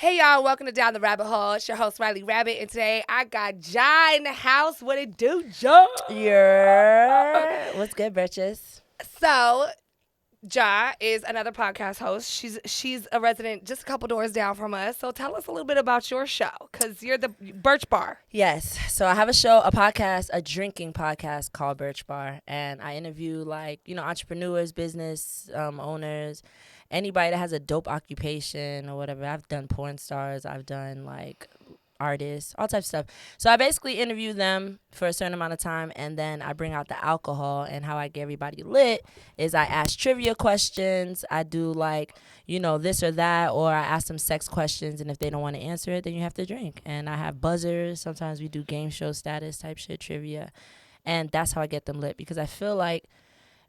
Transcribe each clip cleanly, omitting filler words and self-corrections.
Hey y'all, welcome to Down the Rabbit Hole. It's your host RyleeRabbit, and today I got Jah in the house. What it do, Jah? Yeah. What's good, Birches? So, Jah is another podcast host. She's a resident just a couple doors down from us. So tell us a little bit about your show, because you're the Birch Bar. Yes. So I have a podcast, a drinking podcast called Birch Bar, and I interview entrepreneurs, business owners, anybody that has a dope occupation or whatever. I've done porn stars. I've done artists, all types of stuff. So I basically interview them for a certain amount of time, and then I bring out the alcohol. And how I get everybody lit is I ask trivia questions. I do this or that, or I ask them sex questions, and if they don't want to answer it, then you have to drink. And I have buzzers. Sometimes we do game show status type shit, trivia, and that's how I get them lit, because I feel like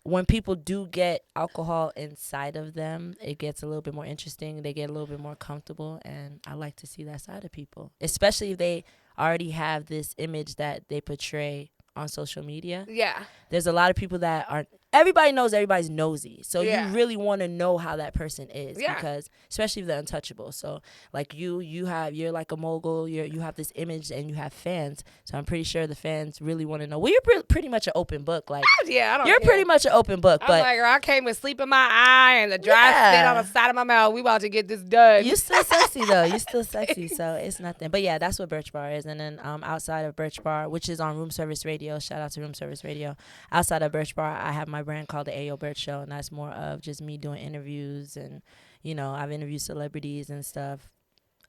when people do get alcohol inside of them, it gets a little bit more interesting. They get a little bit more comfortable, and I like to see that side of people, especially if they already have this image that they portray on social media. Yeah. There's a lot of people that aren't. Everybody knows everybody's nosy. So Yeah. you really want to know how that person is, Yeah. because especially if they're untouchable. So you're like a mogul. You have this image and you have fans. So I'm pretty sure the fans really want to know. Well, you're pretty much an open book. Yeah, I don't You're care. pretty much an open book. I'm But like, girl, I came with sleep in my eye and the dry spit on the side of my mouth. We about to get this done. you still sexy though. You still sexy. So it's nothing. But yeah, that's what Birch Bar is. And then outside of Birch Bar, which is on Room Service Radio. Shout out to Room Service Radio. Outside of Birch Bar, I have my brand called the Ayo Birch Show, and that's more of just me doing interviews, and I've interviewed celebrities and stuff,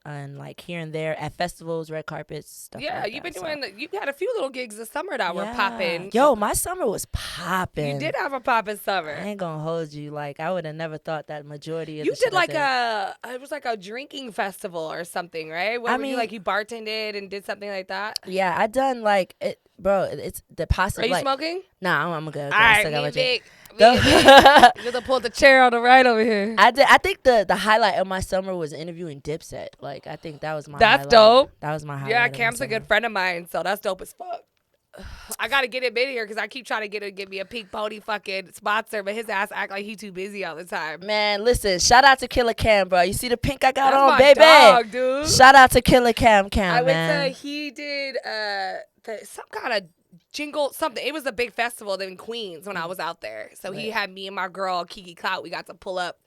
and here and there at festivals, red carpets, stuff. Yeah, like you've that. been doing. You had a few little gigs this summer that were popping. Yo, my summer was popping. You did have a popping summer. I ain't gonna hold you. I would have never thought that majority of You the shit did I did. it was like a drinking festival or something, right? Where you bartended and did something like that. Yeah, I done it, bro. It's the possible. Are you smoking? Nah, I'm good. All right, I me still and got Vic. my You're gonna pull the chair on the right over here. I think the highlight of my summer was interviewing Dipset. I think that was my That's highlight. dope. That was my highlight. Yeah, of my Cam's a summer. good friend of mine, so that's dope as fuck. I gotta get him in here because I keep trying to get him to give me a Pink Pony fucking sponsor, but his ass act like he too busy all the time. Man, listen, shout out to Killer Cam, bro. You see the pink I got That's on, my baby? dog, dude. Shout out to Killer Cam, I man. went to, he did some kind of jingle something. It was a big festival in Queens when I was out there. So he had me and my girl Kiki Clout. We got to pull up.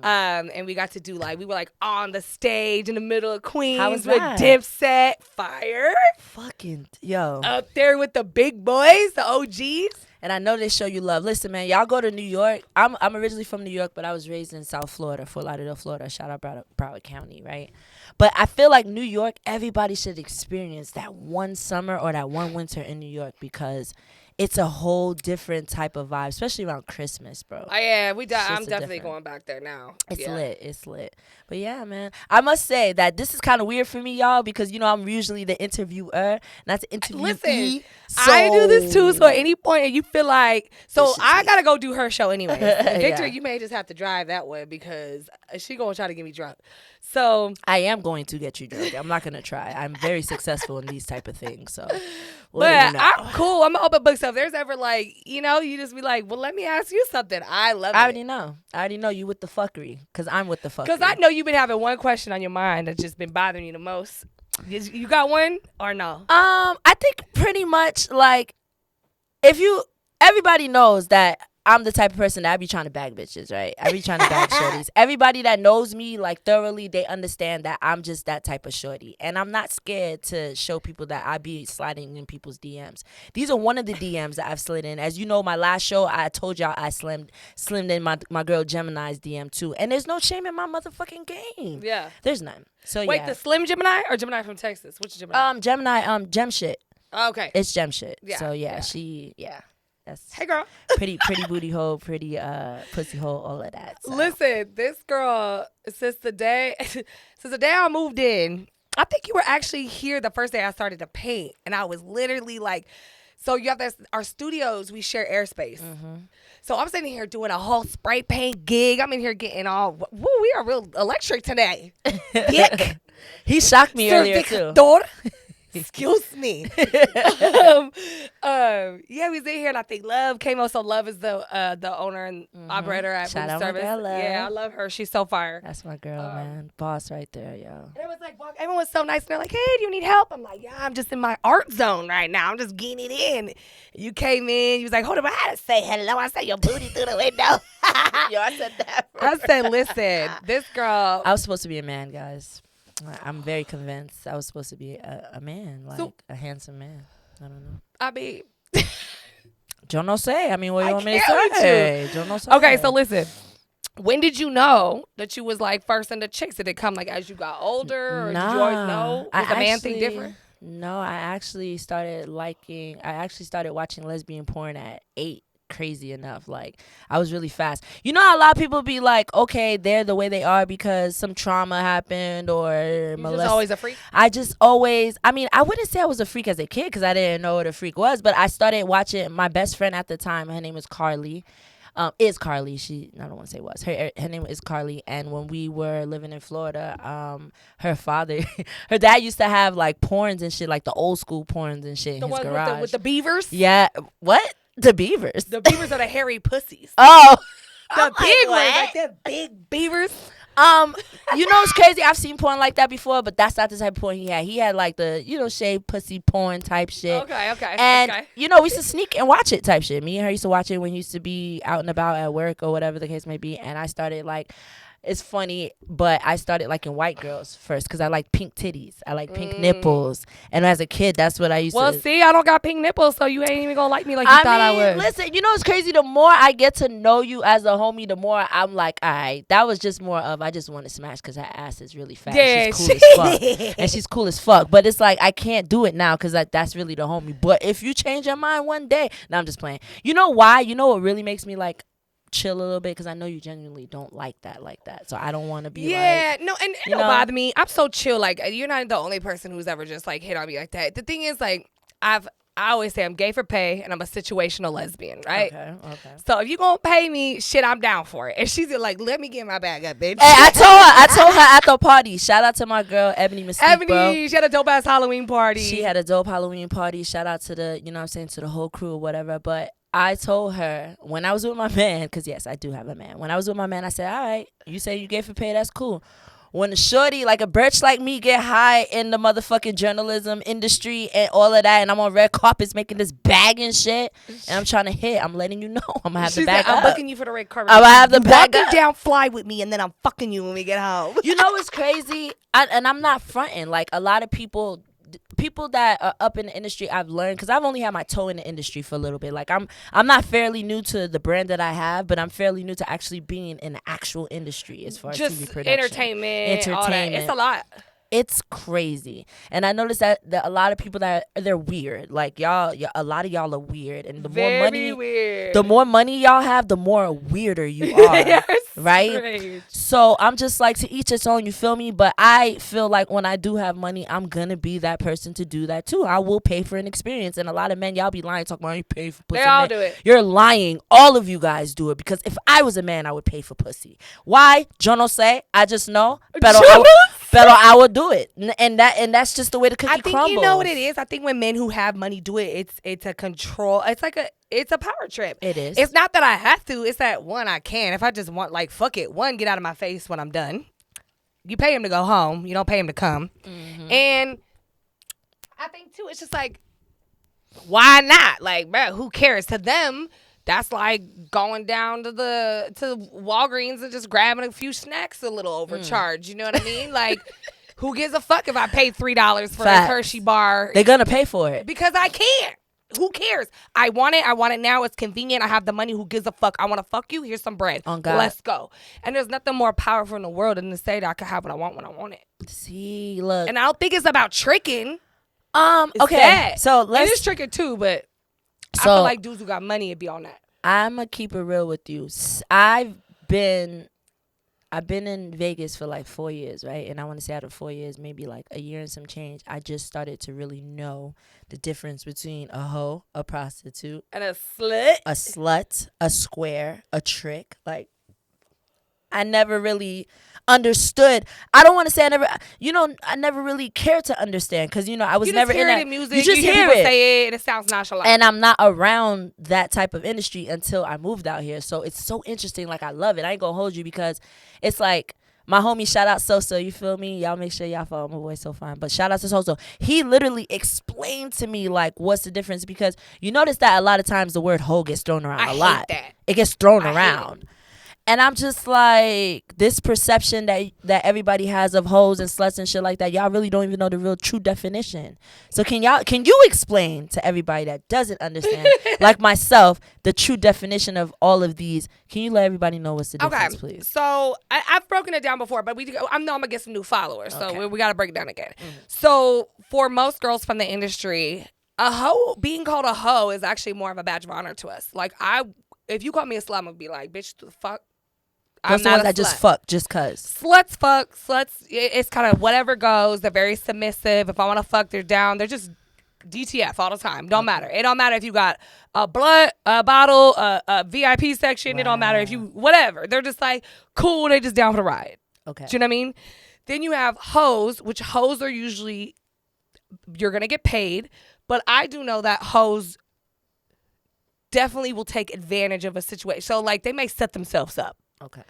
And we got to do we were on the stage in the middle of Queens. How was with that? Dipset, Fire. Fucking yo. Up there with the big boys, the OGs. And I know they show you love. Listen, man, y'all go to New York. I'm originally from New York, but I was raised in South Florida, Fort Lauderdale, Florida. Shout out Broward County, right? But I feel like New York, everybody should experience that one summer or that one winter in New York, because it's a whole different type of vibe, especially around Christmas, bro. Oh yeah, I'm Shit's definitely different. going back there now. It's Yeah. lit. It's lit. But yeah, man. I must say that this is kind of weird for me, y'all, because, I'm usually the interviewer, not the interviewee. Listen, So- I do this too. So at any point, and you feel like, so This shit's I lit. gotta go do her show anyway. Victor, Yeah. you may just have to drive that way because she gonna try to get me drunk. So I am going to get you drunk. I'm not going to try. I'm very successful in these type of things. So, but I'm cool. I'm an open book. So if there's ever you just be like, well, let me ask you something. I love I it. already know you with the fuckery, because I'm with the fuckery. Because I know you've been having one question on your mind that's just been bothering you the most. You got one or no? I think pretty much everybody knows that I'm the type of person that I be trying to bag bitches, right? I be trying to bag shorties. Everybody that knows me thoroughly, they understand that I'm just that type of shorty. And I'm not scared to show people that I be sliding in people's DMs. These are one of the DMs that I've slid in. As you know, my last show, I told y'all I slimmed in my girl Gemini's DM too. And there's no shame in my motherfucking game. Yeah. There's none. So Wait, yeah. the Slim Gemini or Gemini from Texas? Which is Gemini? Gemini, gem shit. Okay. It's gem shit. Yeah, So yeah, yeah. That's Hey, girl. pretty booty hole, pretty pussy hole, all of that. So. Listen, this girl, since the day I moved in, I think you were actually here the first day I started to paint. And I was literally so you have our studios, we share airspace. So I'm sitting here doing a whole spray paint gig. I'm in here getting all, woo, we are real electric today. Dick. He shocked me earlier too. Cervicador. Excuse me. Yeah, we was in here, and I think Love came on. So Love is the owner and operator at Shout Food out my Service. girl, Love. Yeah, I love her. She's so fire. That's my girl, man. Boss right there, yo. And it was like, everyone was so nice. And they're like, hey, do you need help? I'm like, yeah, I'm just in my art zone right now. I'm just getting it in. You came in. You was like, hold on, I had to say hello. I said your booty through the window. Yo, I said that. I said, listen, this girl. I was supposed to be a man, guys. I'm very convinced I was supposed to be a man, like a handsome man. I don't know. I mean, Yo no sé. I mean, what do you want me to can't with say? Yo no sé. okay, so listen. When did you know that you was like first into chicks? Did it come like as you got older, or did you always know? Was the man thing different? No, I actually started watching lesbian porn at 8. Crazy enough, like I was really fast. You know how a lot of people be like, okay, they're the way they are because some trauma happened or just always a freak? I mean, I wouldn't say I was a freak as a kid because I didn't know what a freak was, but I started watching. My best friend at the time, her name was Carly. Is Carly. I don't want to say was. Her name is Carly. And when we were living in Florida, her father, her dad used to have like porns and shit, like the old school porns and shit in his garage. With the beavers? Yeah. What? The beavers. The beavers are the hairy pussies. Oh. The big ones, like the big beavers. You know it's crazy. I've seen porn like that before, but that's not the type of porn he had. He had like the, shaved pussy porn type shit. Okay. And, we used to sneak and watch it type shit. Me and her used to watch it when he used to be out and about at work or whatever the case may be. And I started like, it's funny, but I started liking white girls first because I like pink titties. I like pink nipples. And as a kid, that's what I used to. Well, see, I don't got pink nipples, so you ain't even going to like me like you thought I would. Listen, it's crazy. The more I get to know you as a homie, the more I'm like, all right, that was just more of, I just want to smash because her ass is really fat. Yeah, she's cool as fuck. And she's cool as fuck. But it's like, I can't do it now because that's really the homie. But if you change your mind one day, no, I'm just playing. You know why? You know what really makes me like, chill a little bit because I know you genuinely don't like that, so I don't want to be and it don't bother me. I'm so chill. Like, you're not the only person who's ever just like hit on me like that. The thing is, like, I always say I'm gay for pay and I'm a situational lesbian, right? Okay. So if you gonna pay me, shit, I'm down for it. And she's like, let me get my bag up, bitch. Hey, I told her at the party. Shout out to my girl Ebony Mystique, bro. She had a dope ass Halloween party. She had a dope Halloween party. Shout out to the, to the whole crew or whatever. But I told her when I was with my man, because yes, I do have a man. When I was with my man, I said, all right, you say you gay for pay, that's cool. When a shorty, like a Birch like me, get high in the motherfucking journalism industry and all of that, and I'm on red carpets making this bag and shit, and I'm trying to hit, I'm letting you know I'm going to have the bag I'm up. booking you for the red carpet. I'm going to have the bag up. Down, fly with me, and then I'm fucking you when we get home. You know what's crazy? And I'm not fronting. Like, a lot of people that are up in the industry, I've learned, because I've only had my toe in the industry for a little bit. Like, I'm not fairly new to the brand that I have, but I'm fairly new to actually being in the actual industry as far as TV production. Entertainment. All that. It's a lot. It's crazy. And I noticed that a lot of people they're weird. Like, y'all, a lot of y'all are weird. And the more money y'all have, the more weirder you are. Yes, right? Strange. So I'm just like, to each its own, you feel me? But I feel like when I do have money, I'm gonna be that person to do that too. I will pay for an experience. And a lot of men, y'all be lying, talking about you pay for pussy. They all do it. You're lying. All of you guys do it. Because if I was a man, I would pay for pussy. Why? Yo no sé. I just know. Pero I would do it, and that's just the way the cookie crumbles. You know what it is. I think when men who have money do it, it's a control. It's a power trip. It is. It's not that I have to. It's that one, I can. If I just want, like, fuck it. One, get out of my face when I'm done. You pay him to go home. You don't pay him to come. Mm-hmm. And I think too, it's just like, why not? Like, bro, who cares? To them, that's like going down to Walgreens and just grabbing a few snacks a little overcharged. You know what I mean? Like, who gives a fuck if I pay $3 for a Hershey bar? They're going to pay for it. Because I can't. Who cares? I want it now. It's convenient. I have the money. Who gives a fuck? I want to fuck you. Here's some bread. On God. Let's go. And there's nothing more powerful in the world than to say that I can have what I want when I want it. See, look. And I don't think it's about tricking. Okay. That. So it is tricking too, but I feel like dudes who got money would be on that. I'm going to keep it real with you. I've been in Vegas for like 4 years, right? And I want to say out of 4 years, maybe like a year and some change, I just started to really know the difference between a hoe, a prostitute, and a slut, a square, a trick. Like, I never really understood. I don't want to say I never really cared to understand because, I was never in that. Music, you just hear hear people it. say it and it sounds nonchalant. And I'm not around that type of industry until I moved out here. So it's so interesting. Like, I love it. I ain't gonna hold you because it's like my homie, shout out Soso, you feel me? Y'all make sure y'all follow my boy So Fine. But shout out to Soso. He literally explained to me, like, what's the difference, because you notice that a lot of times the word hoe gets thrown around a lot. That. It gets thrown around. And I'm just like, this perception that everybody has of hoes and sluts and shit like that, y'all really don't even know the real true definition. So can you explain to everybody that doesn't understand, like myself, the true definition of all of these? Can you let everybody know what's the difference, please? So I've broken it down before, but I'm gonna get some new followers, so we got to break it down again. So for most girls from the industry, a hoe, being called a hoe, is actually more of a badge of honor to us. Like, if you call me a slut, I'm gonna be like, bitch, the fuck. I'm not that just fuck just cuz. Sluts fuck. Sluts, it's kind of whatever goes. They're very submissive. If I want to fuck, they're down. They're just DTF all the time. Don't matter. It don't matter if you got a bottle, a VIP section. Right. It don't matter if you, whatever. They're just like, cool. They just down for the ride. Okay. Do you know what I mean? Then you have hoes, which hoes are usually, you're going to get paid. But I do know that hoes definitely will take advantage of a situation. So, like, they may set themselves up. Okay.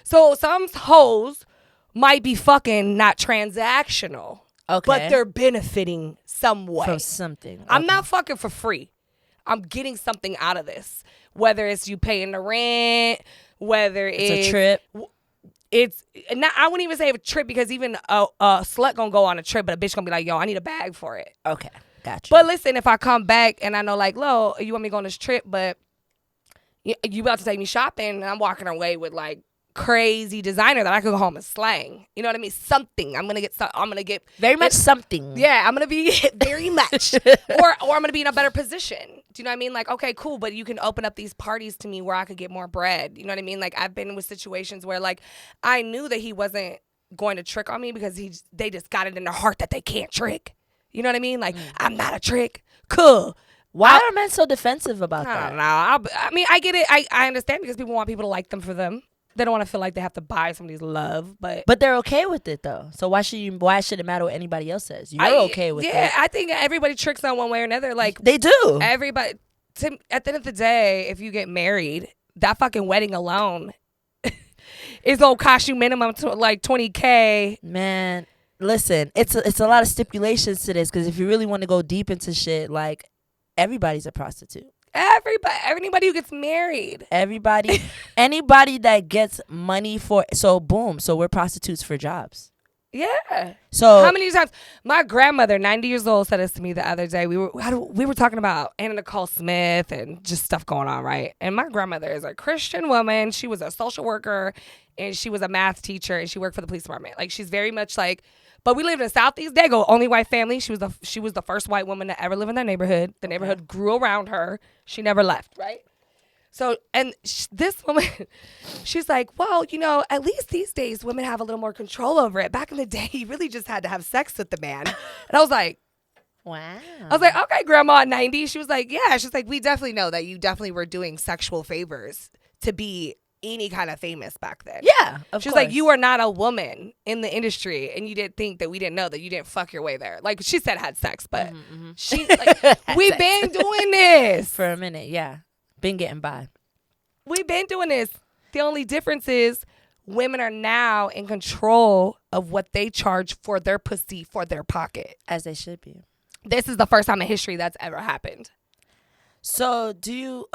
So some hoes might be fucking not transactional. Okay. But they're benefiting some way. From something. Okay. I'm not fucking for free. I'm getting something out of this. Whether it's you paying the rent, whether it's a trip. It's not, I wouldn't even say a trip, because even a slut gonna go on a trip, but a bitch gonna be like, yo, I need a bag for it. Okay. Gotcha. But listen, if I come back and I know, like, Lo, you want me to go on this trip, but you about to take me shopping, and I'm walking away with like crazy designer that I could go home and slang. You know what I mean? Something. I'm gonna get very much something. Yeah, I'm gonna be very much, or I'm gonna be in a better position. Do you know what I mean? Like, okay, cool, but you can open up these parties to me where I could get more bread. You know what I mean? Like, I've been with situations where, like, I knew that he wasn't going to trick on me because they just got it in their heart that they can't trick. You know what I mean? Like, I'm not a trick. Cool. Why are men so defensive about that? I don't know. I mean, I get it. I understand, because people want people to like them for them. They don't want to feel like they have to buy somebody's love, but they're okay with it though. So why should it matter what anybody else says? You're okay with it. Yeah, I think everybody tricks on one way or another. Like, they do. Everybody. At the end of the day, if you get married, that fucking wedding alone is gonna cost you minimum to like $20,000. Man, listen, it's a lot of stipulations to this, because if you really want to go deep into shit, like, everybody's a prostitute. Anybody who gets married. Anybody that gets money so we're prostitutes for jobs. Yeah. So how many times my grandmother, 90 years old, said this to me the other day. We were talking about Anna Nicole Smith and just stuff going on, right? And my grandmother is a Christian woman. She was a social worker, and she was a math teacher, and she worked for the police department. Like, she's very much like, but we lived in the Southeast Dago, only white family. She was the first white woman to ever live in that neighborhood. The neighborhood grew around her. She never left, right? So, and this woman, she's like, well, at least these days women have a little more control over it. Back in the day, you really just had to have sex with the man. And I was like, wow. I was like, okay, grandma at 90. She was like, yeah. She's like, we definitely know that you definitely were doing sexual favors to be any kind of famous back then. Yeah, of She's course. like, you are not a woman in the industry, and you didn't think that we didn't know that you didn't fuck your way there. Like, she said had sex, but she like, we've been doing this for a minute. Yeah, been getting by. We've been doing this. The only difference is women are now in control of what they charge for their pussy, for their pocket, as they should be. This is the first time in history that's ever happened. So do you?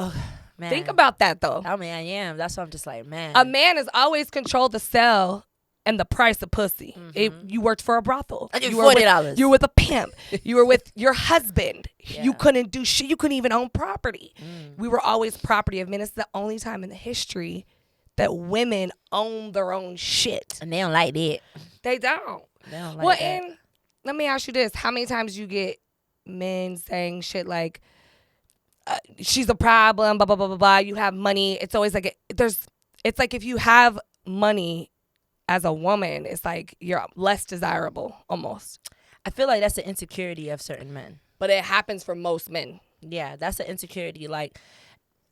Man. Think about that, though. I mean, I am. That's why I'm just like, man. A man has always controlled the sell and the price of pussy. You worked for a brothel. I give $40. You were with a pimp. You were with your husband. Yeah. You couldn't do shit. You couldn't even own property. We were always property of men. It's the only time in the history that women own their own shit. And they don't like that. They don't. They don't like that. And let me ask you this. How many times you get men saying shit like, she's a problem, blah, blah, blah, blah, blah. You have money. It's always like, it's like if you have money as a woman, it's like you're less desirable almost. I feel like that's the insecurity of certain men. But it happens for most men. Yeah, that's the insecurity. Like,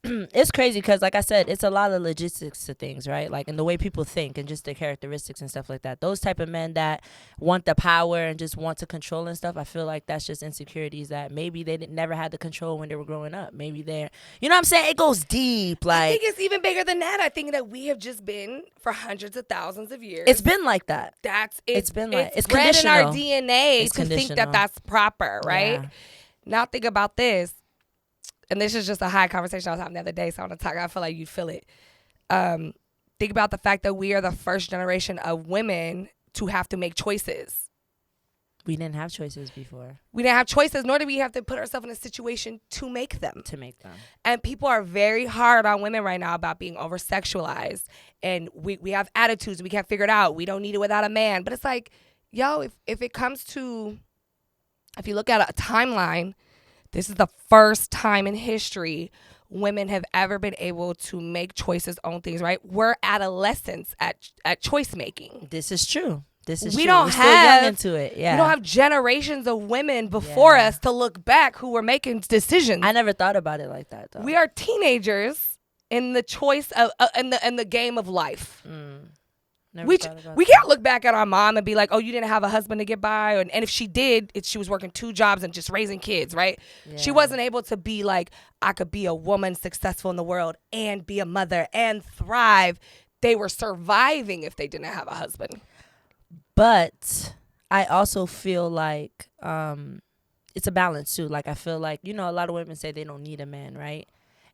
it's crazy because, like I said, it's a lot of logistics to things, right? Like, in the way people think and just their characteristics and stuff like that. Those type of men that want the power and just want to control and stuff, I feel like that's just insecurities that maybe they never had the control when they were growing up. Maybe they're, you know what I'm saying? It goes deep. Like, I think it's even bigger than that. I think that we have just been for hundreds of thousands of years. It's been like that. It's been like, it's bred in our conditional. DNA It's to think that conditional. that's proper, right? Yeah. Now think about this. And this is just a high conversation I was having the other day, so I want to talk. I feel like you'd feel it. Think about the fact that we are the first generation of women to have to make choices. We didn't have choices before. We didn't have choices, nor did we have to put ourselves in a situation to make them. And people are very hard on women right now about being over-sexualized. And we have attitudes we can't figure it out. We don't need it without a man. But it's like, yo, if it comes to, if you look at a timeline, this is the first time in history women have ever been able to make choices, own things, right? We're adolescents at choice making. This is true. We don't have into it. Yeah. We don't have generations of women before us to look back who were making decisions. I never thought about it like that, though. We are teenagers in the choice of in the game of life. We can't look back at our mom and be like, oh, you didn't have a husband to get by. And if she did, she was working 2 jobs and just raising kids, right? Yeah. She wasn't able to be like, I could be a woman successful in the world and be a mother and thrive. They were surviving if they didn't have a husband. But I also feel like it's a balance, too. Like, I feel like, you know, a lot of women say they don't need a man, right?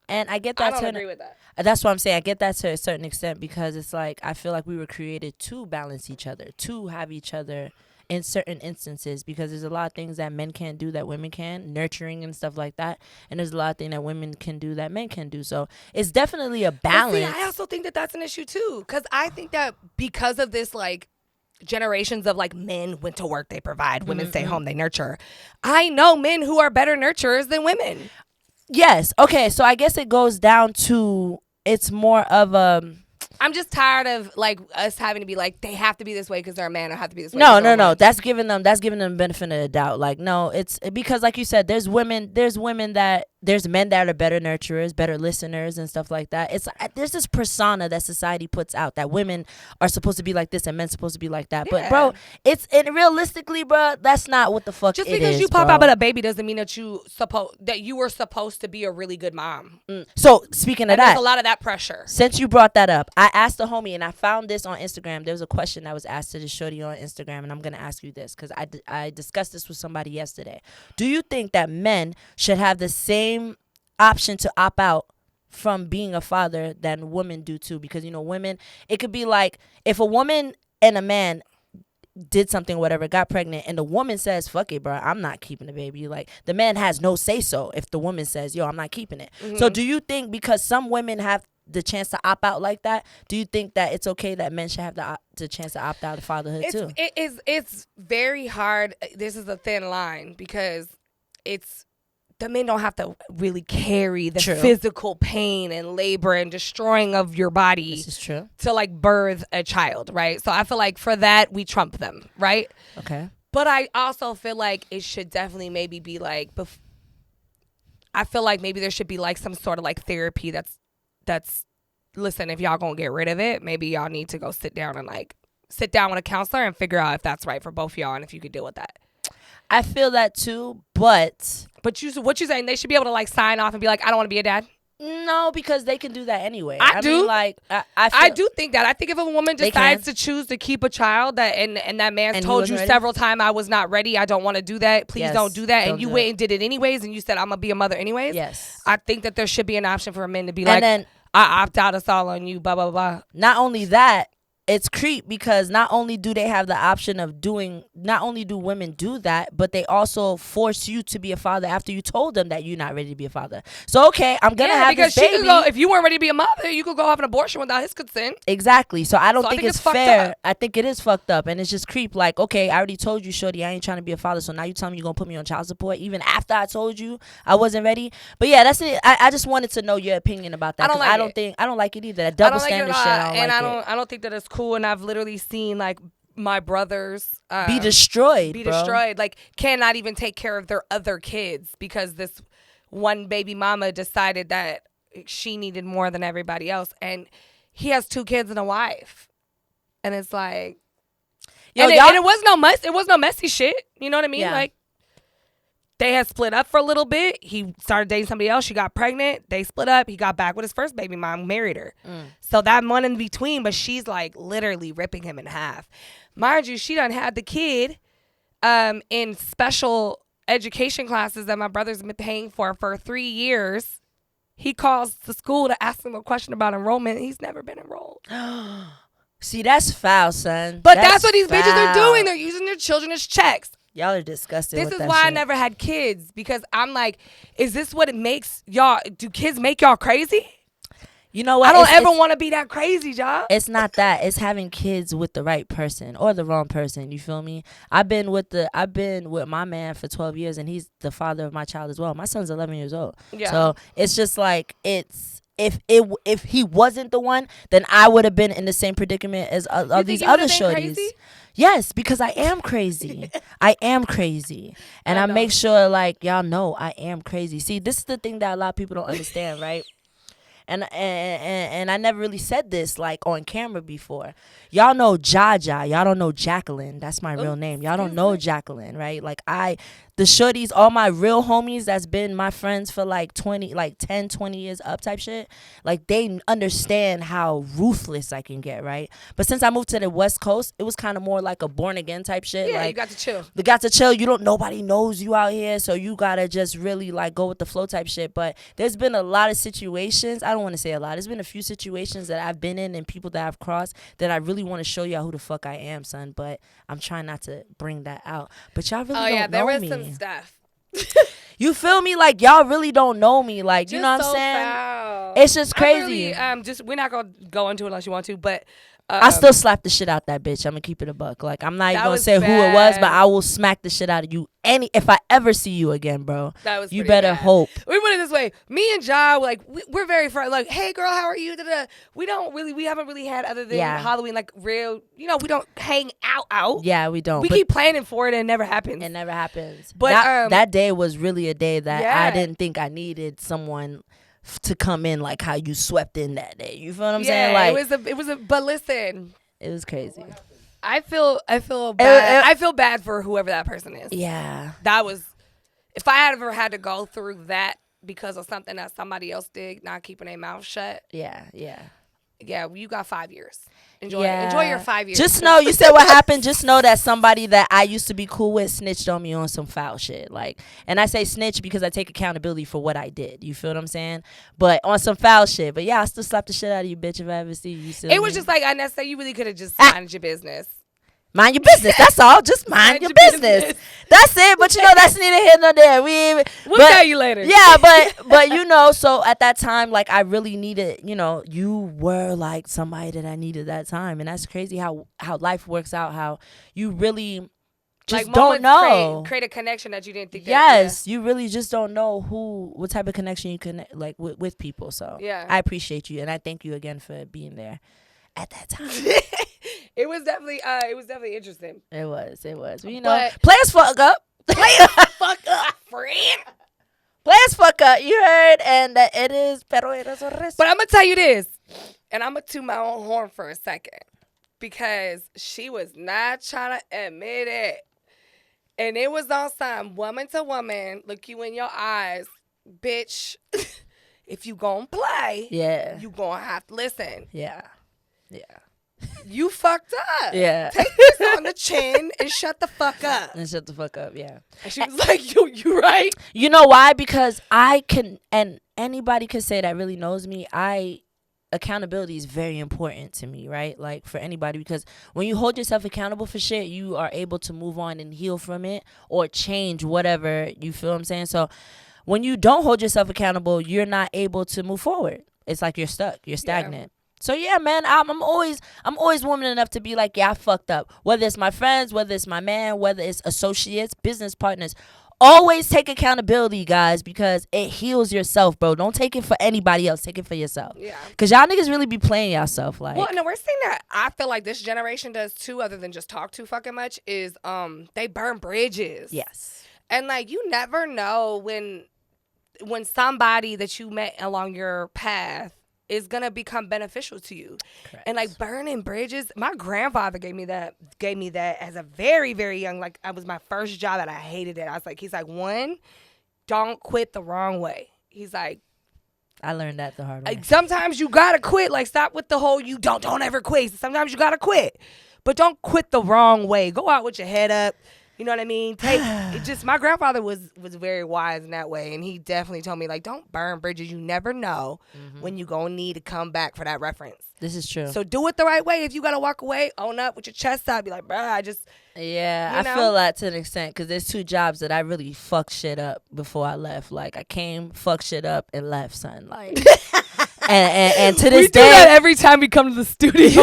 And I get that. I don't agree with that. That's what I'm saying. I get that to a certain extent because it's like I feel like we were created to balance each other, to have each other in certain instances because there's a lot of things that men can't do that women can, nurturing and stuff like that. And there's a lot of things that women can do that men can do. So it's definitely a balance. But see, I also think that that's an issue, too, because I think that because of this, like, generations of like men went to work, they provide, women stay home, they nurture. I know men who are better nurturers than women. Yes. Okay. So I guess it goes down to it's more of a. I'm just tired of like us having to be like they have to be this way because they're a man or have to be this way. No. That's giving them the benefit of the doubt. Like no, it's because like you said, there's men that are better nurturers, better listeners, and stuff like that. It's there's this persona that society puts out that women are supposed to be like this and men supposed to be like that. Yeah. But bro, realistically, bro, that's not what the fuck. Just because you pop out with a baby doesn't mean that you were supposed to be a really good mom. So speaking of that, there's a lot of that pressure. Since you brought that up, I asked a homie and I found this on Instagram. There was a question that was asked to the shorty on Instagram, and I'm gonna ask you this because I discussed this with somebody yesterday. Do you think that men should have the same option to opt out from being a father than women do too? Because you know, women, it could be like if a woman and a man did something, whatever, got pregnant, and the woman says, fuck it, bro, I'm not keeping the baby. Like the man has no say so if the woman says, yo, I'm not keeping it. So do you think because some women have the chance to opt out like that, do you think that it's okay that men should have the chance to opt out of fatherhood too? It's very hard. This is a thin line because the men don't have to really carry the physical pain and labor and destroying of your body. This is true. To like birth a child, right? So I feel like for that we trump them, right? Okay. But I also feel like it should definitely maybe be like I feel like maybe there should be like some sort of like therapy that's listen, if y'all gonna get rid of it, maybe y'all need to go sit down with a counselor and figure out if that's right for both y'all and if you could deal with that. I feel that too, but what you saying? They should be able to like sign off and be like, I don't want to be a dad. No, because they can do that anyway. I do. Mean, like I do think that. I think if a woman decides to choose to keep a child and that man told you several times, I was not ready, I don't want to do that, please don't do that, and you went and did it anyways, and you said I'm gonna be a mother anyways. Yes. I think that there should be an option for a man to be like, then, I opt out, it's all on you, blah blah blah. Not only that, it's creep because not only do they have the option of not only do women do that, but they also force you to be a father after you told them that you're not ready to be a father. So, okay, I'm going to have this baby. She could go, if you weren't ready to be a mother, you could go have an abortion without his consent. Exactly. So I don't think it's fair. I think it is fucked up. And it's just creep. Like, okay, I already told you, shorty, I ain't trying to be a father. So now you tell me you're going to put me on child support even after I told you I wasn't ready. But yeah, that's it. I just wanted to know your opinion about that. I don't like it either. That double standard shit. I don't think that it's cool. And I've literally seen like my brothers be destroyed, like cannot even take care of their other kids because this one baby mama decided that she needed more than everybody else. And he has 2 kids and a wife. And it's like, and it was no messy shit. You know what I mean? Yeah. Like, they had split up for a little bit. He started dating somebody else. She got pregnant. They split up. He got back with his first baby mom, married her. So that month in between, but she's like literally ripping him in half. Mind you, she done had the kid in special education classes that my brother's been paying for 3 years. He calls the school to ask him a question about enrollment. He's never been enrolled. See, that's foul, son. But that's what these bitches are doing. They're using their children as checks. Y'all are disgusted. This is why I never had kids, because I'm like, is this what it makes y'all? Do kids make y'all crazy? You know what? I don't ever want to be that crazy, y'all. It's not that. It's having kids with the right person or the wrong person. You feel me? I've been with my man for 12 years, and he's the father of my child as well. My son's 11 years old. Yeah. So it's just like, if he wasn't the one, then I would have been in the same predicament as these other shorties. Crazy? Yes, because I am crazy. I am crazy. And I make sure, like, y'all know I am crazy. See, this is the thing that a lot of people don't understand, right? And I never really said this, like, on camera before. Y'all know JAH JAH. Y'all don't know Jacqueline. That's my real name. Y'all don't know Jacqueline, right? Like, the shorties, all my real homies that's been my friends for like 10, 20 years up type shit, like, they understand how ruthless I can get, right? But since I moved to the West Coast, it was kind of more like a born again type shit. Yeah, like, you got to chill. You got to chill. Nobody knows you out here, so you gotta just really like go with the flow type shit. But there's been a lot of situations. I don't want to say a lot. There's been a few situations that I've been in and people that I've crossed that I really want to show y'all who the fuck I am, son. But I'm trying not to bring that out. But y'all really don't know me. Oh yeah, there was some stuff. You feel me? Like, y'all really don't know me. Like, you know what I'm saying? Foul. It's just crazy. Just we're not gonna go into it unless you want to, but I still slap the shit out that bitch. I'm gonna keep it a buck. Like, I'm not even gonna say who it was, but I will smack the shit out of you. If I ever see you again, bro, you better hope. We put it this way: me and Jah, like, we're very friendly. Like, hey girl, how are you? Da-da. We haven't really had other than Halloween, like real. We don't hang out. Yeah, we don't. We keep planning for it, and it never happens. It never happens. But that day was really a day that I didn't think I needed someone to come in like how you swept in that day. You feel what I'm saying? Like, it was a. But listen, it was crazy. I feel bad. I feel bad for whoever that person is. Yeah, that was. If I had ever had to go through that because of something that somebody else did, not keeping their mouth shut. Yeah. You got 5 years. Enjoy your 5 years. Just know, you said what happened. Just know that somebody that I used to be cool with snitched on me on some foul shit. Like, and I say snitch because I take accountability for what I did. You feel what I'm saying? But on some foul shit. But yeah, I still slap the shit out of you, bitch, if I ever see you. It was just like unnecessary. You really could have just minded your business. Mind your business. That's all. Just mind your business. That's it. But that's neither here nor there. We'll tell you later. Yeah, but so at that time, like, I really needed, you were like somebody that I needed that time. And that's crazy how life works out, how you really just like don't know. Create a connection that you didn't think. Yes, you really just don't know what type of connection you connect like with people. So yeah, I appreciate you and I thank you again for being there at that time. It was definitely interesting. It was. Players fuck up. Fuck up, friend. Players fuck up. You heard, and it is. Pero eres el resto. But I'm gonna tell you this, and I'm gonna toot my own horn for a second, because she was not trying to admit it, and it was on some woman to woman. Look you in your eyes, bitch. If you gonna play, you gonna have to listen. Yeah. You fucked up. Yeah. Take this on the chin and shut the fuck up. Yeah. And she was like, you right. You know why? Because I can, and anybody can say that really knows me, accountability is very important to me, right? Like, for anybody, because when you hold yourself accountable for shit, you are able to move on and heal from it or change whatever, you feel what I'm saying? So when you don't hold yourself accountable, you're not able to move forward. It's like you're stuck. You're stagnant. Yeah. So yeah, man, I'm always woman enough to be like, yeah, I fucked up. Whether it's my friends, whether it's my man, whether it's associates, business partners, always take accountability, guys, because it heals yourself, bro. Don't take it for anybody else. Take it for yourself. Yeah. Because y'all niggas really be playing yourself. Like, well, and the worst thing that I feel like this generation does too, other than just talk too fucking much, is they burn bridges. Yes. And like, you never know when when somebody that you met along your path is gonna become beneficial to you. Correct. And like burning bridges, my grandfather gave me that as a very, very young, like I was my first job that I hated it. He's like, one, don't quit the wrong way. He's like, I learned that the hard way. sometimes you gotta quit. Like, stop with the whole you don't ever quit. Sometimes you gotta quit, but don't quit the wrong way. Go out with your head up. You know what I mean? My grandfather was very wise in that way, and he definitely told me, like, don't burn bridges. You never know when you gonna need to come back for that reference. This is true. So do it the right way. If you gotta walk away, own up with your chest out. Be like, bruh, I feel that to an extent, because there's 2 jobs that I really fucked shit up before I left. Like, I came, fucked shit up, and left, son. Like, and to this day, we do that every time we come to the studio.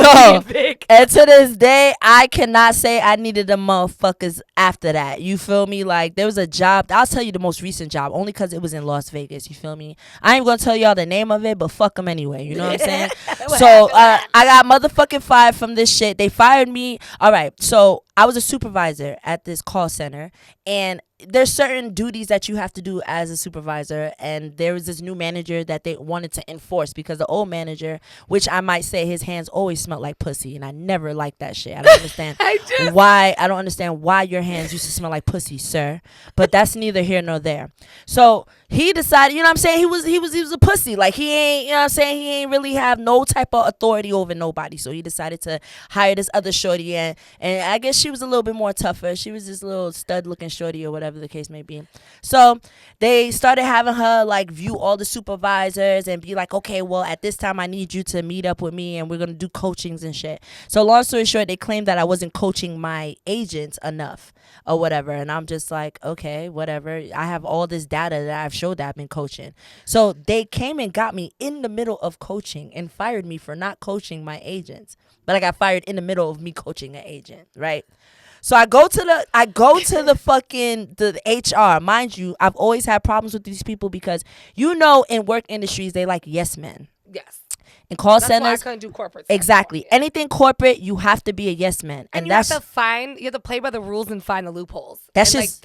And to this day, I cannot say I needed the motherfuckers after that. You feel me? Like, there was a job. I'll tell you the most recent job, only because it was in Las Vegas. You feel me? I ain't gonna tell y'all the name of it, but fuck them anyway. You know what I'm saying? So I got motherfucking fired from this shit. They fired me. All right, so I was a supervisor at this call center, and there's certain duties that you have to do as a supervisor, and there was this new manager that they wanted to enforce, because the old manager, which I might say his hands always smelled like pussy, and I never liked that shit. I don't understand I don't understand why your hands used to smell like pussy, sir. But that's neither here nor there. So he decided, you know what I'm saying, he was a pussy. Like, he ain't, you know what I'm saying, he ain't really have no type of authority over nobody. So he decided to hire this other shorty, and I guess she was a little bit more tougher. She was this little stud looking shorty or whatever the case may be. So they started having her like view all the supervisors and be like, okay, well, at this time I need you to meet up with me and we're gonna do coachings and shit. So long story short, they claimed that I wasn't coaching my agents enough or whatever, and I'm just like, okay, whatever. I have all this data that I've showed that I've been coaching. So they came and got me in the middle of coaching and fired me for not coaching my agents. But I got fired in the middle of me coaching an agent, right? So I go to the fucking the HR. Mind you, I've always had problems with these people because, you know, in work industries they like yes men. Yes. In call that's centers, why I couldn't do corporate. Exactly. Yeah. Anything corporate, you have to be a yes man, and you have to play by the rules and find the loopholes. That's and just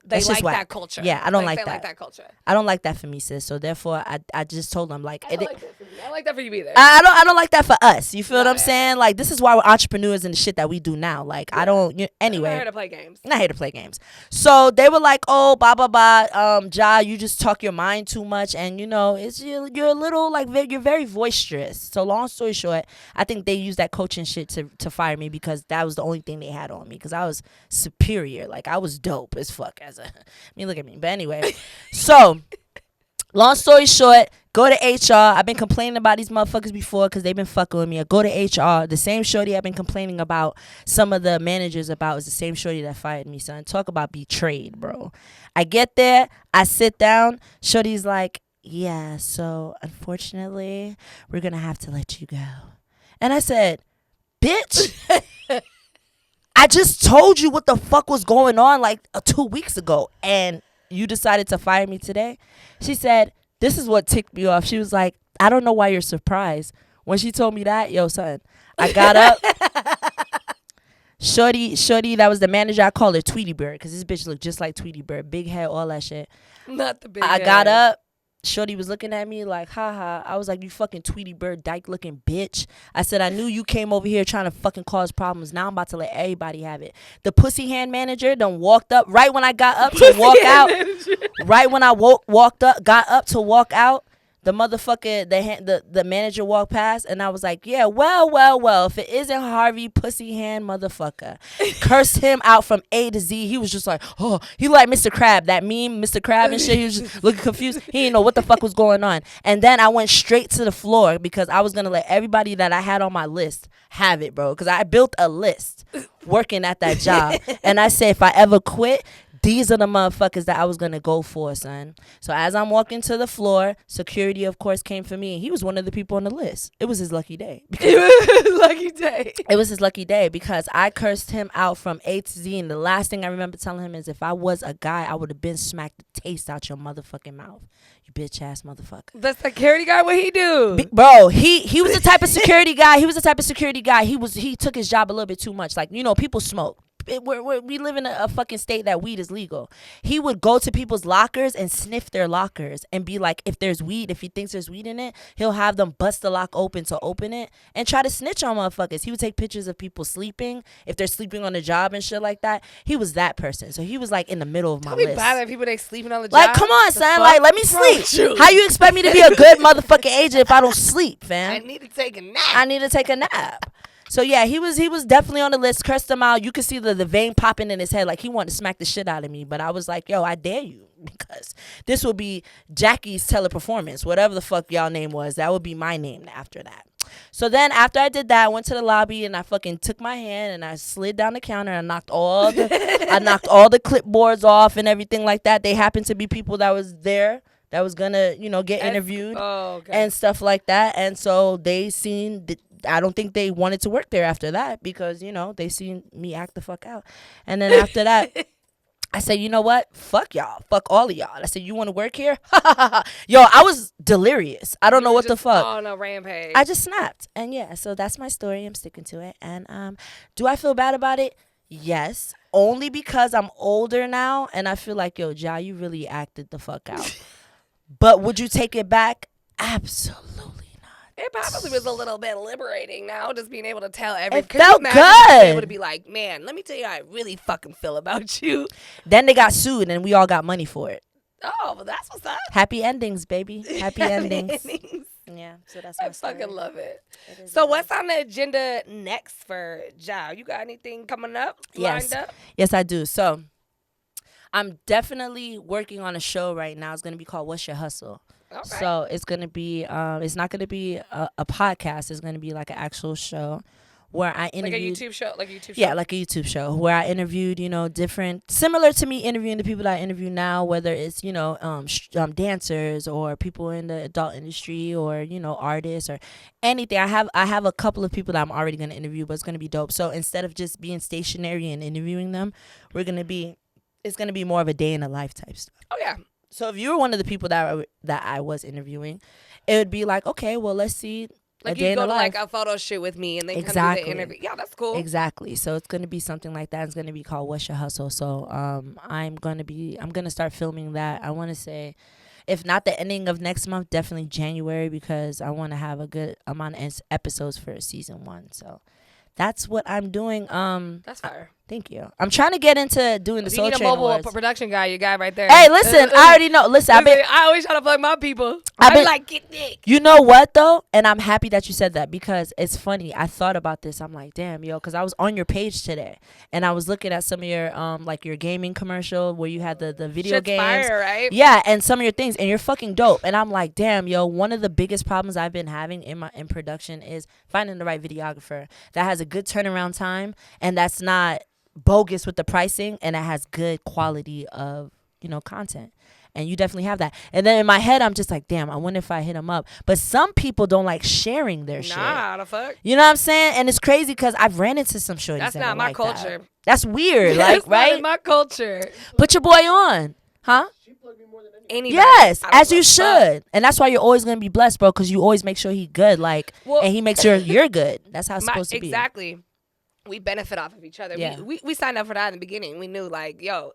they like that culture. Yeah, I don't like they that. Like that culture. I don't like that for me, sis. So therefore, I just told them like I don't like that for you. I don't like that for you either. I don't like that for us. You feel what I'm saying? Like, this is why we're entrepreneurs and the shit that we do now. Like, I don't. Anyway, I'm not here to play games. Not here to play games. So they were like, oh, blah blah blah. Jah, you just talk your mind too much, and you know, you're a little like you're very boisterous. So long story short, I think they used that coaching shit to fire me because that was the only thing they had on me, because I was superior. Like, I was dope as fuck as a. I mean, look at me. But anyway, so long story short, go to HR. I've been complaining about these motherfuckers before because they've been fucking with me. I go to HR. The same shorty I've been complaining about some of the managers about is the same shorty that fired me, son. Talk about betrayed, bro. I get there. I sit down. Shorty's like, yeah, so unfortunately, we're going to have to let you go. And I said, bitch, I just told you what the fuck was going on like 2 weeks ago, and you decided to fire me today? She said, this is what ticked me off. She was like, I don't know why you're surprised. When she told me that, yo, son, I got up. Shorty, that was the manager. I called her Tweety Bird because this bitch looked just like Tweety Bird. Big head, all that shit. Not the big I head. got up. Shorty was looking at me like, haha. I was like, you fucking Tweety Bird dyke looking bitch. I said, I knew you came over here trying to fucking cause problems. Now I'm about to let everybody have it. The pussy hand manager done walked up right when I got up to walk out. Right when I got up to walk out. The motherfucker, the manager walked past, and I was like, yeah, well, if it isn't Harvey pussy hand motherfucker. Cursed him out from A to Z. He was just like, oh, he like Mr. Crab, that meme, Mr. Crab and shit. He was just looking confused. He didn't know what the fuck was going on. And then I went straight to the floor because I was going to let everybody that I had on my list have it, bro. Because I built a list working at that job. And I said, if I ever quit, these are the motherfuckers that I was going to go for, son. So as I'm walking to the floor, security, of course, came for me. He was one of the people on the list. It was his lucky day. It was his lucky day because I cursed him out from A to Z. And the last thing I remember telling him is, if I was a guy, I would have been smacked the taste out your motherfucking mouth. You bitch ass motherfucker. The security guy, what he do? Bro, he was the type of security guy. He took his job a little bit too much. Like, you know, people smoke. we live in a fucking state that weed is legal. He would go to people's lockers and sniff their lockers and be like, if there's weed, if he thinks there's weed in it, he'll have them bust the lock open to open it and try to snitch on motherfuckers. He would take pictures of people sleeping, if they're sleeping on the job and shit like that. He was that person. So he was like in the middle of my list. Don't be bothering people they sleeping on the job. Like, come on, son. Like, let me sleep. How you expect me to be a good motherfucking agent if I don't sleep, fam? I need to take a nap. So yeah, he was definitely on the list. Cursed him out. You could see the vein popping in his head, like he wanted to smack the shit out of me. But I was like, yo, I dare you, because this will be Jackie's teleperformance, whatever the fuck y'all name was. That would be my name after that. So then after I did that, I went to the lobby and I fucking took my hand and I slid down the counter and I knocked all the clipboards off and everything like that. They happened to be people that was there that was gonna, get interviewed and stuff like that. And so they seen I don't think they wanted to work there after that, because they seen me act the fuck out. And then after that, I said, you know what? Fuck y'all. Fuck all of y'all. I said, you want to work here? Yo, I was delirious. I don't know what the fuck. On a rampage. I just snapped. And yeah, so that's my story. I'm sticking to it. And do I feel bad about it? Yes. Only because I'm older now and I feel like, yo, Jah, you really acted the fuck out. But would you take it back? Absolutely. It probably was a little bit liberating now, just being able to tell everything. It felt good. Being able to be like, man, let me tell you how I really fucking feel about you. Then they got sued and we all got money for it. Oh, well, that's what's up. Happy endings, baby. Happy endings. Yeah, so that's my story. I fucking love it. So what's on the agenda next for Jah? You got anything coming up? Lined up? Yes, I do. So I'm definitely working on a show right now. It's going to be called What's Your Hustle? Okay. So it's going to be, it's not going to be a podcast. It's going to be like an actual show where I interviewed. Like a YouTube show? Yeah, like a YouTube show where I interviewed, different, similar to me interviewing the people that I interview now, whether it's, dancers or people in the adult industry or, artists or anything. I have a couple of people that I'm already going to interview, but it's going to be dope. So instead of just being stationary and interviewing them, it's going to be more of a day in the life type stuff. Oh, yeah. So if you were one of the people that I was interviewing, it would be like, okay, well, let's see. Like you go to like a photo shoot with me and they come do the interview. Yeah, that's cool. Exactly. So it's going to be something like that. It's going to be called What's Your Hustle? So I'm going to start filming that. I want to say, if not the ending of next month, definitely January, because I want to have a good amount of episodes for season 1. So that's what I'm doing. That's fire. Thank you. I'm trying to get into doing the Soul Train Awards. You need a mobile production guy, your guy right there. Hey, listen, I already know. Listen, I always try to plug my people. I'm like, get Nick. You know what, though? And I'm happy that you said that, because it's funny. I thought about this. I'm like, damn, yo, because I was on your page today, and I was looking at some of your, like your gaming commercial where you had the video games. Fire, right? Yeah, and some of your things, and you're fucking dope. And I'm like, damn, yo, one of the biggest problems I've been having in production is finding the right videographer that has a good turnaround time, and that's not bogus with the pricing, and it has good quality of content. And you definitely have that. And then in my head, I'm just like, damn, I wonder if I hit him up. But some people don't like sharing their shit. Nah, the fuck. You know what I'm saying? And it's crazy because I've ran into some shorties. That's not my culture. That's weird, right? Not my culture. Put your boy on, huh? She plugged me more than anybody. Yes, as you should. And that's why you're always gonna be blessed, bro, because you always make sure he good, and he makes sure you're good. That's how it's supposed to be. Exactly. We benefit off of each other. Yeah. We signed up for that in the beginning. We knew, like, yo,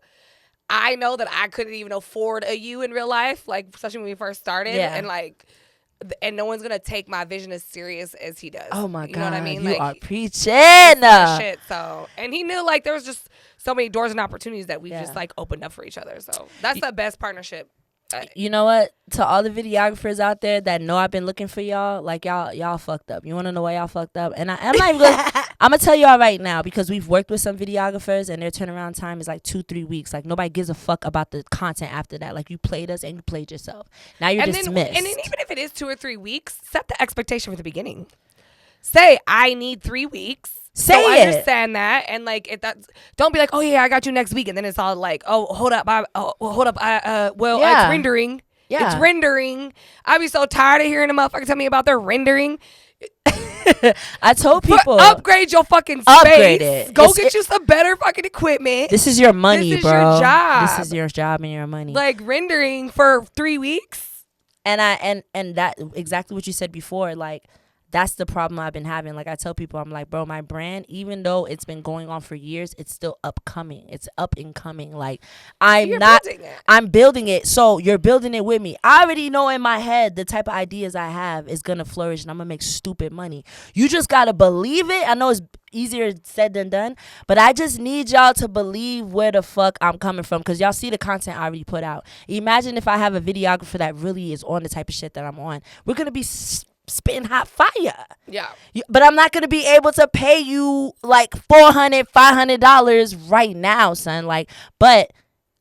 I know that I couldn't even afford a you in real life, like, especially when we first started. Yeah. And, like, and no one's going to take my vision as serious as he does. Oh, my God. You know what I mean? You like, are preaching. Shit, so. And he knew, like, there was just so many doors and opportunities that we just, like, opened up for each other. So that's the best partnership. You know what? To all the videographers out there that know I've been looking for y'all, like y'all fucked up. You want to know why y'all fucked up? And I'm not even gonna, I'm gonna tell y'all right now, because we've worked with some videographers and their turnaround time is like 2-3 weeks. Like nobody gives a fuck about the content after that. Like you played us and you played yourself. Now you're dismissed. And then even if it is 2 or 3 weeks, set the expectation from the beginning. Say I need 3 weeks. Say so it. I understand that, and like don't be like, oh yeah, I got you next week, and then it's all like, oh hold up, it's rendering. Yeah. It's rendering. I be so tired of hearing a motherfucker tell me about their rendering. I told people, upgrade your fucking space. Upgrade it. Go get you some better fucking equipment. This is your money, this is bro. Your job. This is your job and your money. Like rendering for 3 weeks. And that exactly what you said before, like. that's the problem I've been having. Like I tell people, I'm like, bro, my brand, even though it's been going on for years, it's still upcoming. It's up and coming. Like I'm building it. So you're building it with me. I already know in my head the type of ideas I have is gonna flourish and I'm gonna make stupid money. You just gotta believe it. I know it's easier said than done, but I just need y'all to believe where the fuck I'm coming from, because y'all see the content I already put out. Imagine if I have a videographer that really is on the type of shit that I'm on. We're gonna be spitting hot fire. Yeah. But I'm not gonna be able to pay you like $400-$500 right now, son. Like, but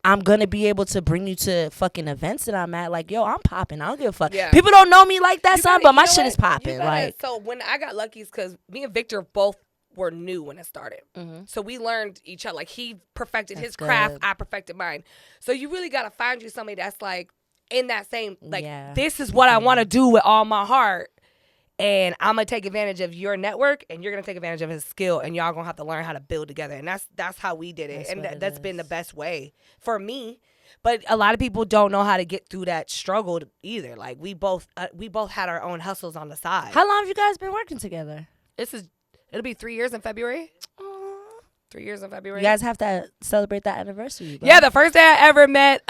I'm gonna be able to bring you to fucking events that I'm at. Like, yo, I'm popping. I don't give a fuck. Yeah. People don't know me like that, son, but my shit is popping. Like, so when I got lucky, because me and Victor both were new when it started. So we learned each other. Like, he perfected his craft, I perfected mine. So you really gotta find you somebody that's like in that same, like, this is what I want to do with all my heart, and I'm gonna take advantage of your network, and you're gonna take advantage of his skill, and y'all gonna have to learn how to build together. And that's how we did it. And that's been the best way for me. But a lot of people don't know how to get through that struggle either. Like, we both had our own hustles on the side. How long have you guys been working together? It'll be 3 years in February. 3 years in February. You guys have to celebrate that anniversary, bro. Yeah, the first day I ever met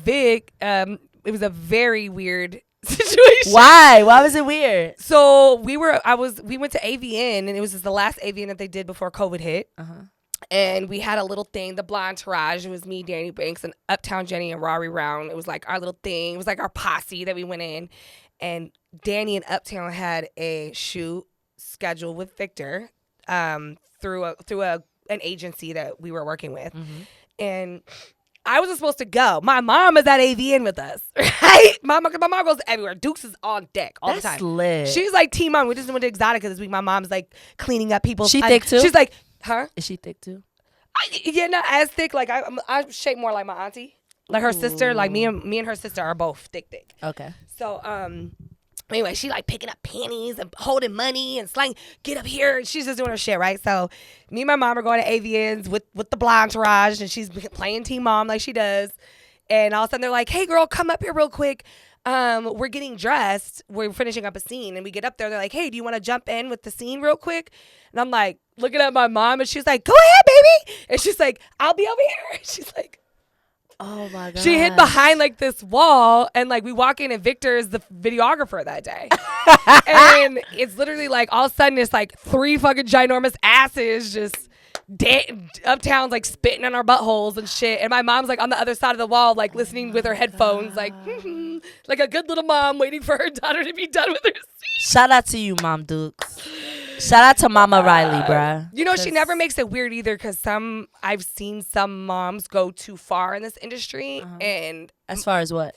Vic, it was a very weird situation. Why was it weird? So we went to AVN, and it was just the last AVN that they did before COVID hit. And we had a little thing, the Blonde Entourage. It was me, Danny Banks, and Uptown Jenny and Rory Round. It was like our little thing. It was like our posse that we went in. And Danny and Uptown had a shoot scheduled with Victor through an agency that we were working with. And I wasn't supposed to go. My mom is at AVN with us, right? My mom goes everywhere. Dukes is on deck all the time. That's lit. She's like team mom. We just went to Exotica this week. My mom's like cleaning up people's. She thick too? She's like, huh? Is she thick too? Yeah, not as thick. Like I'm shaped more like my auntie. Like her sister. Like me and her sister are both thick. Okay. So anyway, she like picking up panties and holding money and slang, get up here. And she's just doing her shit, right? So me and my mom are going to AVNs with the Blonde Entourage, and she's playing team mom like she does. And all of a sudden they're like, hey girl, come up here real quick. We're getting dressed. We're finishing up a scene. And we get up there. They're like, hey, do you want to jump in with the scene real quick? And I'm like, looking at my mom, and she's like, go ahead, baby. And she's like, I'll be over here. And she's like, oh my God. She hid behind like this wall, and like we walk in, and Victor is the videographer that day. And it's literally like all of a sudden it's like 3 fucking ginormous asses just Uptown's like spitting on our buttholes and shit. And my mom's like on the other side of the wall, like listening with her headphones, like like a good little mom waiting for her daughter to be done with her scene. Shout out to you, Mom Dukes. Shout out to Mama Rylee, bruh. You know, she never makes it weird either, because I've seen some moms go too far in this industry. And as far as what?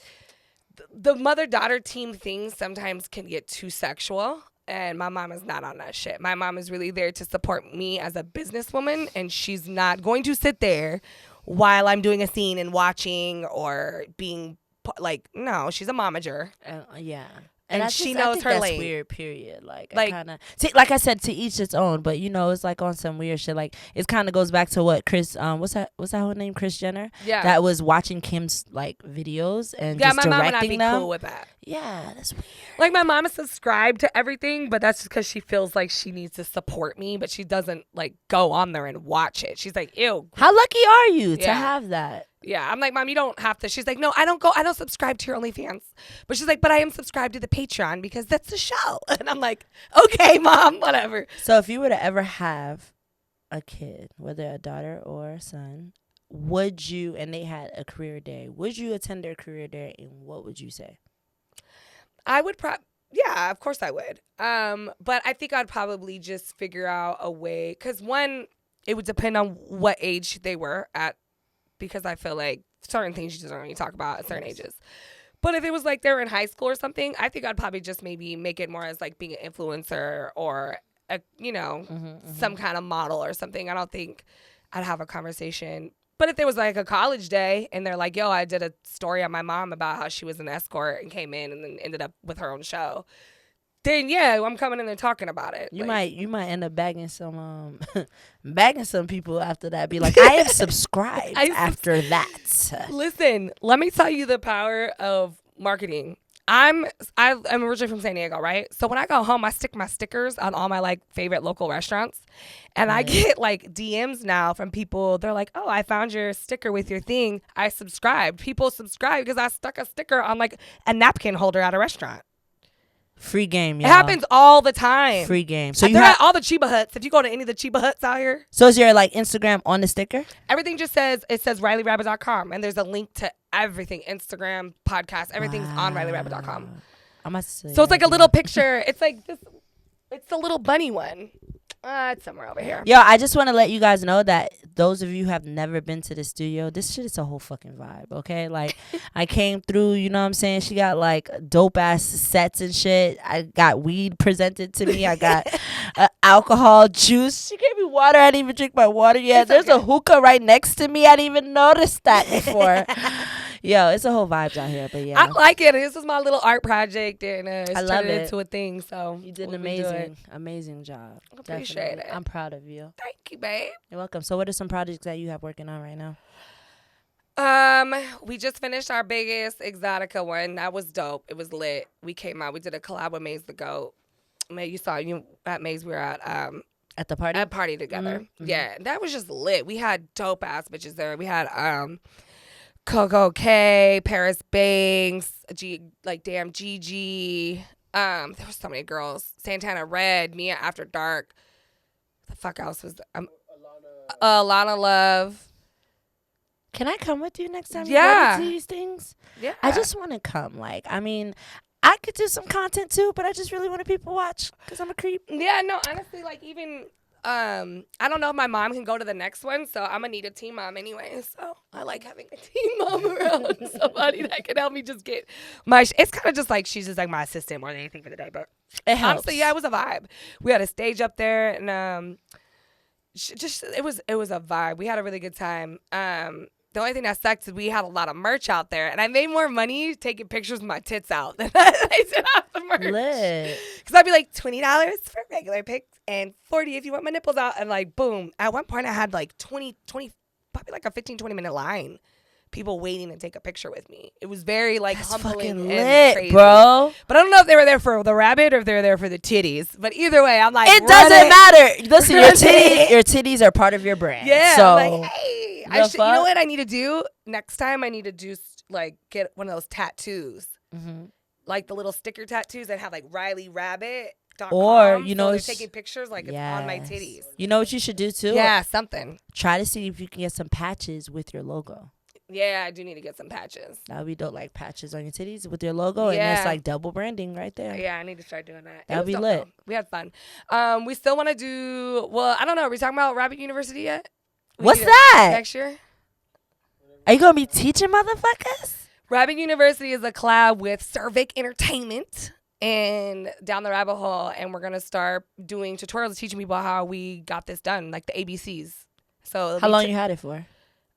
The mother-daughter team things sometimes can get too sexual. And my mom is not on that shit. My mom is really there to support me as a businesswoman, and she's not going to sit there while I'm doing a scene and watching or being like, no, she's a momager. Yeah. And she knows her lane. Weird, period. Like like I said, to each its own. But you know, it's like on some weird shit. Like it kind of goes back to what Chris, what's that her name? Kris Jenner. Yeah. That was watching Kim's like videos and just directing them. Yeah, my mom and I'd be cool with that. Yeah, that's weird. Like my mom is subscribed to everything, but that's just because she feels like she needs to support me, but she doesn't like go on there and watch it. She's like, ew. How lucky are you to have that? Yeah, I'm like, Mom, you don't have to. She's like, no, I don't subscribe to your OnlyFans. But she's like, but I am subscribed to the Patreon because that's the show. And I'm like, okay, Mom, whatever. So if you were to ever have a kid, whether a daughter or a son, would you, and they had a career day, would you attend their career day, and what would you say? I would yeah, of course I would. But I think I'd probably just figure out a way, because one, it would depend on what age they were at, because I feel like certain things you just don't really talk about at certain ages. But if it was like they were in high school or something, I think I'd probably just maybe make it more as like being an influencer or, some kind of model or something. I don't think I'd have a conversation. But if there was like a college day and they're like, yo, I did a story on my mom about how she was an escort and came in and then ended up with her own show, then yeah, I'm coming in and talking about it. You might end up bagging some people after that. Be like, I am subscribed after that. Listen, let me tell you the power of marketing. I'm originally from San Diego, right? So when I go home, I stick my stickers on all my like favorite local restaurants, and I get like DMs now from people. They're like, "Oh, I found your sticker with your thing. I subscribed." People subscribe because I stuck a sticker on like a napkin holder at a restaurant. Free game, y'all. It happens all the time. Free game. So they're at all the Chiba Huts. If you go to any of the Chiba Huts out here, so is your like Instagram on the sticker? Everything just says RyleeRabbit.com, and there's a link to everything: Instagram, podcast, everything's on RyleeRabbit.com. I must say. So it's like a little picture. It's like this. It's the little bunny one. It's somewhere over here. Yo, I just want to let you guys know that those of you who have never been to the studio, this shit is a whole fucking vibe, okay? Like, I came through, you know what I'm saying? She got, like, dope-ass sets and shit. I got weed presented to me. I got alcohol, juice. She gave me water. I didn't even drink my water yet. There's a hookah right next to me. I didn't even notice that before. Yo, it's a whole vibes out here, but yeah. I like it. This is my little art project, and it's I love turned it into a thing, so. You did an amazing job. I appreciate Definitely. it. I'm proud of you. Thank you, babe. You're welcome. So what are some projects that you have working on right now? We just finished our biggest Exotica one. That was dope. It was lit. We came out. We did a collab with Maze the Goat. You saw you at Maze. We were at the party. At party together. Mm-hmm. Yeah, that was just lit. We had dope ass bitches there. We had Coco K, Paris Banks, Damn Gigi. There was so many girls. Santana Red, Mia After Dark. The fuck else was Alana Love. Can I come with you next time Yeah. you go to these things? Yeah. I just want to come. Like, I mean, I could do some content too, but I just really want to people watch because I'm a creep. Yeah, no, honestly, like even I don't know if my mom can go to the next one, so I'm gonna need a team mom anyway. So I like having a team mom around, somebody that can help me just get my. It's kind of just like she's just like my assistant more than anything for the day, but It helps. honestly, yeah, it was a vibe. We had a stage up there, and it was a vibe. We had a really good time. The only thing that sucked is we had a lot of merch out there, and I made more money taking pictures with my tits out than I did off the merch. Lit. Because I'd be like, $20 for regular pics and $40 if you want my nipples out. And like, boom. At one point, I had like 20, probably like a 15, 20-minute line. People waiting to take a picture with me. It was very like That's humbling fucking and lit, crazy. bro. But I don't know if they were there for the rabbit or if they were there for the titties. But either way, I'm like, It doesn't matter. Listen, your titties are part of your brand. Yeah. So I'm like, hey, you know what I need to do? Next time I need to do like get one of those tattoos. Mm-hmm. Like the little sticker tattoos that have like RyleeRabbit. Or, you know, so they're taking pictures like it's on my titties. You know what you should do too? Yeah, something. Try to see if you can get some patches with your logo. Yeah, I do need to get some patches. That would be dope, like patches on your titties with your logo, and it's like double branding right there. Yeah, I need to start doing that. That would be lit. Though. We had fun. We still want to do, well, I don't know. Are we talking about Rabbit University yet? What's that? Next year? Are you going to be teaching motherfuckers? Rabbit University is a collab with Cervic Entertainment and Down the Rabbit Hole, and we're going to start doing tutorials teaching people how we got this done, like the ABCs. So how long you had it for?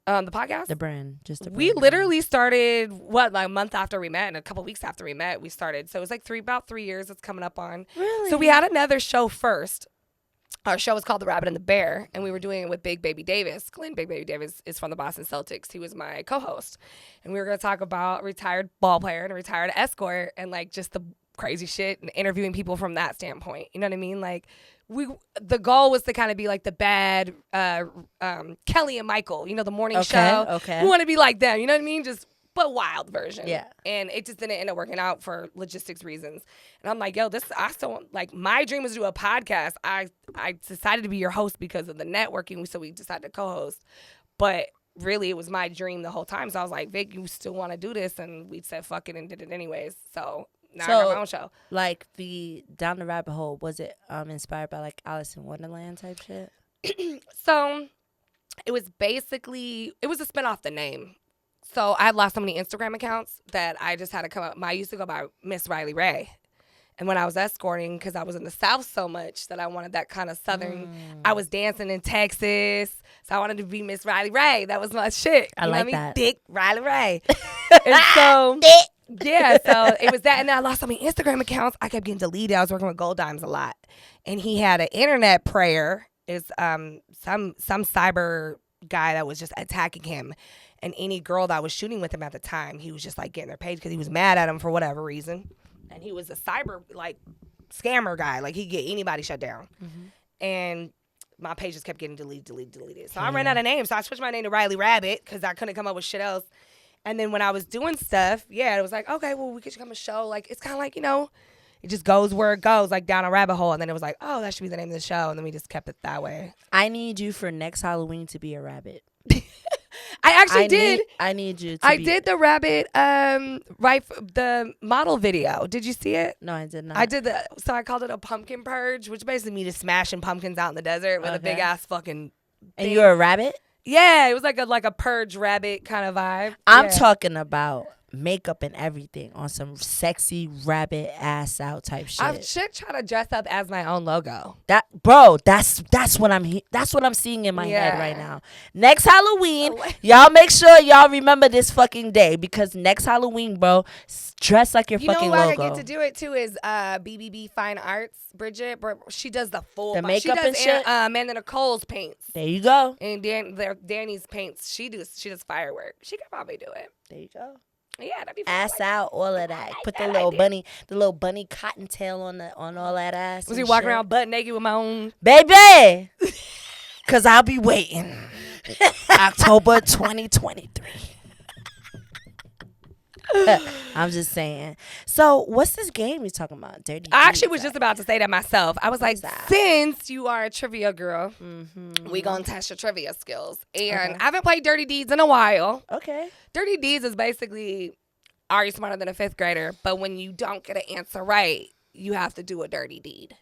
The podcast? The brand. Just the brand. We literally started, like a month after we met, and a couple weeks after we met, we started. So it was like about 3 years it's coming up on. Really? So we had another show first. Our show was called The Rabbit and the Bear, and we were doing it with Big Baby Davis. Glenn Big Baby Davis is from the Boston Celtics. He was my co-host. And we were going to talk about retired ball player and a retired escort and, like, just the crazy shit and interviewing people from that standpoint. You know what I mean? Like, the goal was to kind of be like the bad Kelly and Michael, you know, the morning show. Okay. We want to be like them, you know what I mean? Just but wild version. Yeah. And it just didn't end up working out for logistics reasons. And I'm like, yo, I still like my dream was to do a podcast. I decided to be your host because of the networking, so we decided to co-host. But really it was my dream the whole time. So I was like, Vic, you still want to do this? And we said fuck it and did it anyways. So now I got my own show. Like the Down the Rabbit Hole, was it inspired by like Alice in Wonderland type shit? So it was basically, it was a spin off the name. So I had lost so many Instagram accounts that I just had to come up. I used to go by Miss Rylee Ray. And when I was escorting, because I was in the South so much that I wanted that kind of Southern, I was dancing in Texas. So I wanted to be Miss Rylee Ray. That was my shit. I like that. Dick Rylee Ray. And so, yeah, so it was that. And then I lost so many Instagram accounts. I kept getting deleted. I was working with Gold Dimes a lot. And he had an internet prayer. It's some cyber guy that was just attacking him. And any girl that was shooting with him at the time, he was just like getting their page because he was mad at him for whatever reason. And he was a cyber like scammer guy. Like he'd get anybody shut down. And my page just kept getting deleted. So I ran out of names. So I switched my name to RyleeRabbit because I couldn't come up with shit else. And then when I was doing stuff, it was like, okay, well, we could come a show. Like, it's kind of like, it just goes where it goes, like down a rabbit hole. And then it was like, oh, that should be the name of the show. And then we just kept it that way. I need you for next Halloween to be a rabbit. I did. I need you to I did the rabbit, the model video. Did you see it? No, I did not. I did so I called it a pumpkin purge, which basically means just smashing pumpkins out in the desert with a big ass fucking thing. And you're a rabbit? Yeah, it was like a purge rabbit kind of vibe. I'm talking about makeup and everything on some sexy rabbit ass out type shit. I should try to dress up as my own logo. That's what I'm seeing in my head right now. Next Halloween, y'all make sure y'all remember this fucking day because next Halloween, bro, dress like your fucking logo. You know who I get to do it too is BBB Fine Arts, Bridget. She does the full makeup and shit. Amanda Nicole's paints. There you go. And Danny's paints. She does firework. She could probably do it. There you go. Yeah, that'd be fun. Ass out, all of that. Put the little bunny cottontail on all that ass. Was he walking around butt naked with my own baby? Cause I'll be waiting. October 2023. I'm just saying. So, what's this game you're talking about? Dirty. I actually was just about to say that myself. I was like, since you are a trivia girl, we gonna test your trivia skills. And I haven't played Dirty Deeds in a while. Okay. Dirty Deeds is basically, are you smarter than a fifth grader? But when you don't get an answer right, you have to do a dirty deed.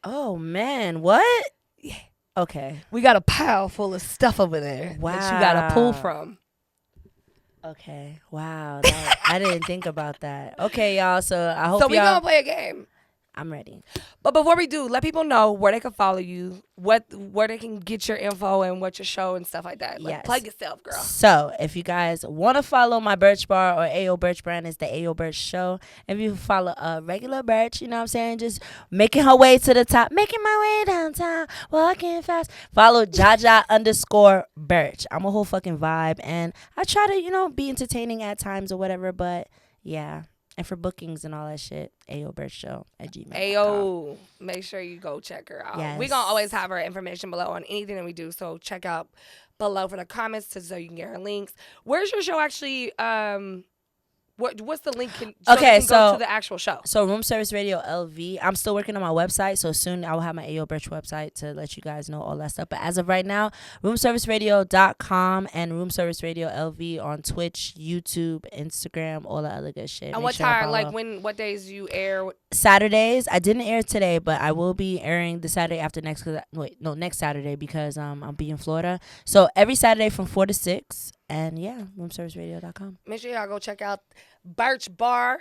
Oh man, what? Yeah. Okay. We got a pile full of stuff over there that you gotta pull from. Okay. Wow. I didn't think about that. Okay, y'all. So I hope we gonna play a game. I'm ready. But before we do, let people know where they can follow you, where they can get your info and what your show and stuff like that. Like, plug yourself, girl. So if you guys want to follow my Birch Bar or Ayo Birch brand, it's the Ayo Birch Show. If you follow regular Birch, you know what I'm saying, just making her way to the top, making my way downtown, walking fast. Follow JAH JAH _Birch. I'm a whole fucking vibe, and I try to, be entertaining at times or whatever, but yeah. And for bookings and all that shit, Ayo Birch Show @gmail.com. Ayo, make sure you go check her out. Yes. We're going to always have her information below on anything that we do. So check out below for the comments so you can get her links. Where's your show actually? What's the link? So go to the actual show. So Room Service Radio LV. I'm still working on my website, so soon I will have my Ayo Birch website to let you guys know all that stuff. But as of right now, roomserviceradio.com and Room Service Radio LV on Twitch, YouTube, Instagram, all that other good shit. And what time? Like what days you air? Saturdays. I didn't air today, but I will be airing the Saturday after next. Next Saturday because I'll be in Florida. So every Saturday from 4 to 6. And yeah, roomserviceradio.com. Make sure y'all go check out Birch Bar.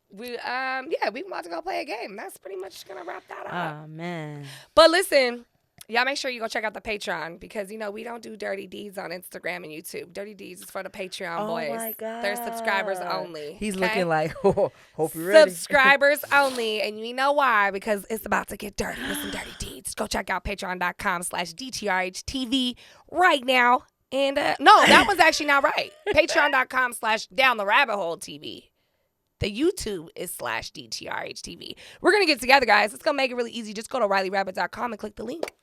We about to go play a game. That's pretty much gonna wrap that up. Oh man. But listen, y'all make sure you go check out the Patreon because we don't do dirty deeds on Instagram and YouTube. Dirty deeds is for the Patreon boys. Oh my God. They're subscribers only. He's looking like, hope you're ready. Subscribers only, and you know why? Because it's about to get dirty with some dirty deeds. Go check out patreon.com/DTRHTV right now. And no, that was actually not right. Patreon.com/DownTheRabbitHoleTV. The YouTube is /DTRHTV. We're going to get together, guys. It's going to make it really easy. Just go to RyleeRabbit.com and click the link.